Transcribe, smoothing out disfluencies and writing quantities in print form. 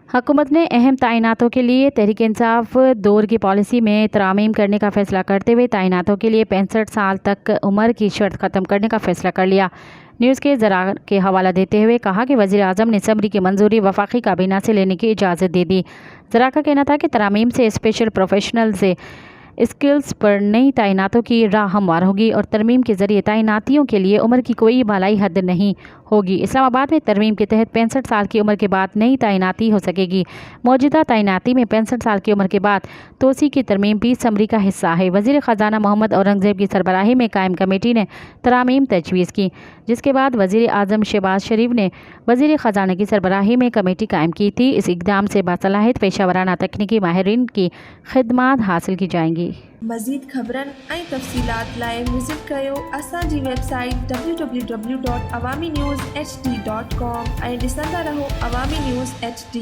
हुकूमत ने अहम तैनातों के लिए तहरीक इंसाफ दौर की पॉलिसी में तरामीम करने का फैसला करते हुए तैनातों के लिए 65 साल तक उम्र की शर्त ख़त्म करने का फैसला कर लिया। न्यूज़ के ज़रा के हवाला देते हुए कहा कि वज़ीर आज़म ने समरी की मंजूरी वफाकी काबीना से लेने की इजाज़त दे दी। ज़रा का कहना था कि तरामीम से स्पेशल प्रोफेशनल से स्किल्स पर नई तैनातों की राह हमवार होगी और तरमीम के ज़रिए तैनातियों के लिए उम्र की कोई बालाई हद नहीं होगी। इस्लामाबाद में तरमीम के तहत 65 साल की उम्र के बाद नई तैनाती हो सकेगी। मौजूदा तैनाती में 65 साल की उम्र के बाद तोसी की तरमीम भी समरी का हिस्सा है। वज़ीर ख़जाना मोहम्मद औरंगज़ेब की सरबराही में कायम कमेटी ने तरामीम तजवीज़ की, जिसके बाद वज़ीर आज़म शहबाज शरीफ ने वज़ीर ख़जाना की सरबराही में कमेटी कायम की थी। इस इक़दाम से बासलाहियत पेशा वराना तकनीकी माहिरीन की खिदमात हासिल की जाएंगी। मज़ीद ख़बरनि ऐं तफ़सीलात लाइ विज़िट कयो असांजी वेबसाइट www.awamiNewsHD.com ऐं ॾिसंदा रहो अवामी न्यूज़ HD।